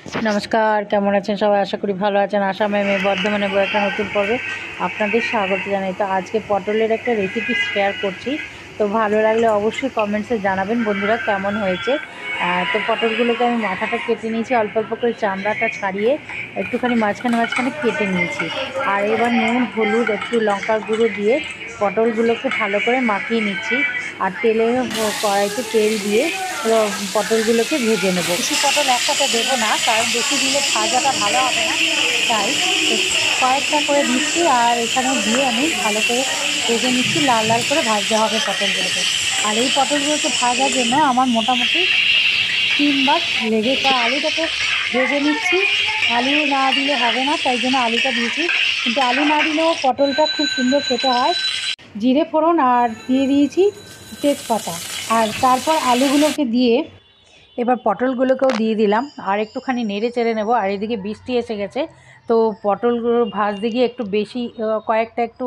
नमस्कार केमन आছেন সবাই आशा करी ভালো আছেন। আসামে আমি বর্ধমানে একটা নতুন পর্বে আপনাদের স্বাগত জানাই। তো আজকে পটলের একটা রেসিপি শেয়ার করছি, তো ভালো লাগলে অবশ্যই কমেন্টসে জানাবেন বন্ধুরা কেমন হয়েছে। তো পটলগুলোকে আমি মাথাটা কেটে নিয়েছি, অল্প অল্প করে চামড়াটা ছাড়িয়ে একটুখানি মাঝখানে কেটে নিয়েছি। আর এবার নুন হলুদ একটু লঙ্কার গুঁড়ো দিয়ে পটলগুলোকে ভালো করে মাখিয়ে নিচ্ছি। আর কড়াইতে তেল দিয়ে পটলগুলোকে ভেজে নেব। বেশি পটল একসাথে দেবো না, কারণ বেশি দিলে ভাজাটা ভালো হবে না, তাই কয়েকটা করে দিচ্ছি। আর এখানে দিয়ে আমি ভালো করে ভেজে নিচ্ছি, লাল লাল করে ভাজতে হবে পটলগুলোকে। আর এই পটলগুলোকে ভাজার জন্য আমার মোটামুটি 3 বার লেগে, আলুটাকে ভেজে নিচ্ছি। আলু না দিলে হবে না, তাই জন্য আলুটা দিয়েছি, কিন্তু আলু না দিলেও পটলটা খুব সুন্দর খেতে হয়। জিরে ফোড়ন আর দিয়ে দিয়েছি তেজপাতা। আর তারপর আলুগুলোকে দিয়ে এবার পটলগুলোকেও দিয়ে দিলাম আর একটুখানি নেড়ে চেড়ে নেব। আর এদিকে বৃষ্টি এসে গেছে, তো পটলগুলো ভাজতে গিয়ে একটু বেশি কয়েকটা একটু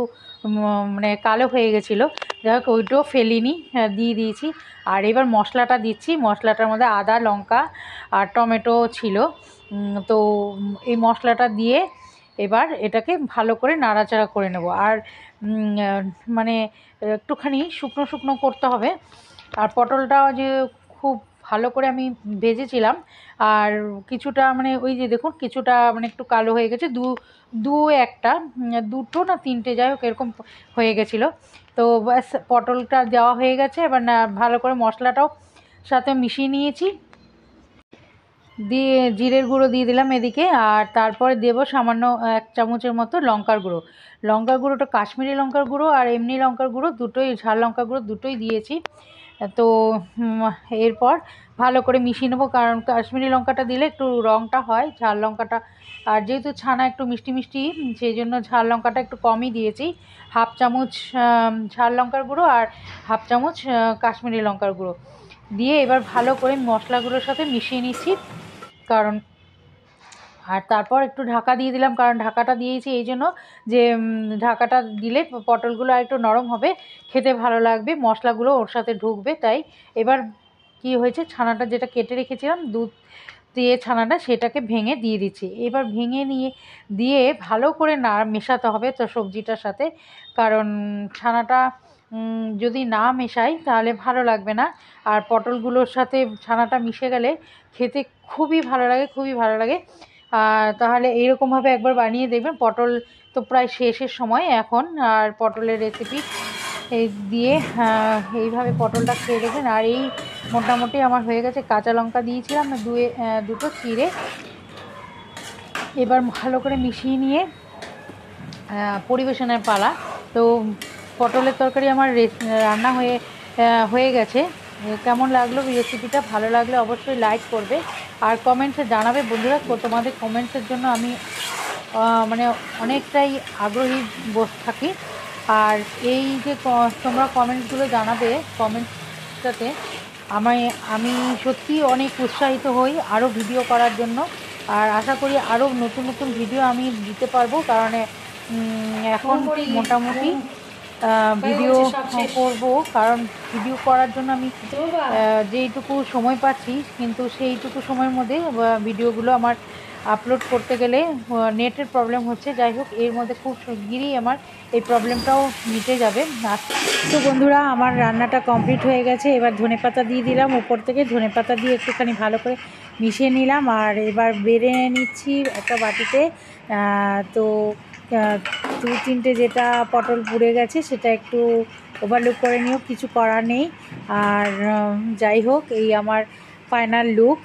মানে কালো হয়ে গেছিলো, যাই হোক ওইটাও ফেলিনি, দিয়ে দিয়েছি। আর এবার মশলাটা দিচ্ছি। মশলাটার মধ্যে আদা লঙ্কা আর টমেটো ছিল, তো এই মশলাটা দিয়ে এবার এটাকে ভালো করে নাড়াচাড়া করে নেব। আর মানে একটুখানি শুকনো শুকনো করতে হবে। আর পটলটা যে খুব ভালো করে আমি ভেজেছিলাম, আর কিছুটা মানে ওই যে দেখুন কিছুটা মানে একটু কালো হয়ে গেছে, দুটো না তিনটে যাই হোক এরকম হয়ে গেছিলো। তো ব্যাস পটলটা দেওয়া হয়ে গেছে। এবার না ভালো করে মশলাটাও সাথে মিশিয়ে নিয়েছি, দিয়ে জিরের গুঁড়ো দিয়ে দিলাম এদিকে। আর তারপরে দেবো সামান্য 1 চামচের মতো লঙ্কার গুঁড়ো। লঙ্কার গুঁড়োটা কাশ্মীরি লঙ্কার গুঁড়ো আর এমনি লঙ্কার গুঁড়ো দুটোই, ঝাল লঙ্কার গুঁড়ো দুটোই দিয়েছি। তো এরপর ভালো করে মিশিয়ে নেবো, কারণ কাশ্মীরি লঙ্কাটা দিলে একটু রঙটা হয়, ঝাল লঙ্কাটা আর যেহেতু ছানা একটু মিষ্টি মিষ্টি, সেই জন্য ঝাল লঙ্কাটা একটু কমই দিয়েছি। 1/2 চামচ ঝাল লঙ্কার গুঁড়ো আর 1/2 চামচ কাশ্মীরি লঙ্কার গুঁড়ো দিয়ে এবার ভালো করে মশলাগুলোর সাথে মিশিয়ে নিচ্ছি। কারণ আর তারপর একটু ঢাকা দিয়ে দিলাম, কারণ ঢাকাটা দিয়েছি এই জন্য যে ঢাকাটা দিলে পটলগুলো আর একটু নরম হবে, খেতে ভালো লাগবে, মশলাগুলো ওর সাথে ঢুকবে। তাই এবার কি হয়েছে, ছানাটা যেটা কেটে রেখেছিলাম দুধ দিয়ে ছানাটা, সেটাকে ভেঙে দিয়ে দিচ্ছি। এবার ভেঙে দিয়ে ভালো করে মেশাতে হবে তো সবজিটার সাথে, কারণ ছানাটা যদি না মেশাই তাহলে ভালো লাগবে না। আর পটলগুলোর সাথে ছানাটা মিশে গেলে খেতে খুবই ভালো লাগে। তাহলে এইরকমভাবে একবার বানিয়ে দেখবেন। পটল তো প্রায় শেষের সময় এখন, আর পটলের রেসিপি এই দিয়ে এইভাবে পটলটা খেয়ে দেখবেন। আর এই মোটামুটি আমার হয়ে গেছে। কাঁচা লঙ্কা দিয়েছিলাম দুটো চিড়ে। এবার ভালো করে মিশিয়ে নিয়ে পরিবেশনের পালা। তো পটলের তরকারি আমার রান্না হয়ে গেছে। কেমন লাগলো রেসিপিটা, ভালো লাগলে অবশ্যই লাইক করবে আর কমেন্টসে জানাবে বন্ধুরা। তোমাদের কমেন্টসের জন্য আমি মানে অনেকটাই আগ্রহী বসে থাকি। আর এই যে তোমরা কমেন্টসগুলো জানাবে, কমেন্টসটাতে আমি সত্যি অনেক উৎসাহিত হই আরও ভিডিও করার জন্য। আর আশা করি আরও নতুন নতুন ভিডিও আমি দিতে পারবো, কারণ এখন মোটামুটি ভিডিও করব, কারণ ভিডিও করার জন্য আমি যেইটুকু সময় পাচ্ছি, কিন্তু সেইটুকু সময়ের মধ্যে ভিডিওগুলো আমার আপলোড করতে গেলে নেটের প্রবলেম হচ্ছে। যাই হোক এর মধ্যে খুব শিগগিরই আমার এই প্রবলেমটাও মিটে যাবে। তো বন্ধুরা আমার রান্নাটা কমপ্লিট হয়ে গেছে। এবার ধনেপাতা দিয়ে দিলাম উপর থেকে, ধনেপাতা দিয়ে একটুখানি ভালো করে মিশিয়ে নিলাম। আর এবার বেড়ে নিচ্ছি একটা বাটিতে। তো 2-3টে যেটা পটল পুড়ে গেছে সেটা একটু ওভারলুক করে নিও, কিছু করার নেই। আর যাই হোক এই আমার ফাইনাল লুক।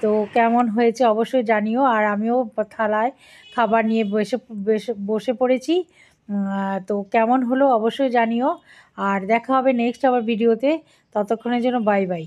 তো কেমন হয়েছে অবশ্যই জানিও। আর আমিও থালায় খাবার নিয়ে বসে পড়েছি। তো কেমন হলো অবশ্যই জানিও। আর দেখা হবে নেক্সট আবার ভিডিওতে, ততক্ষণের জন্য বাই বাই।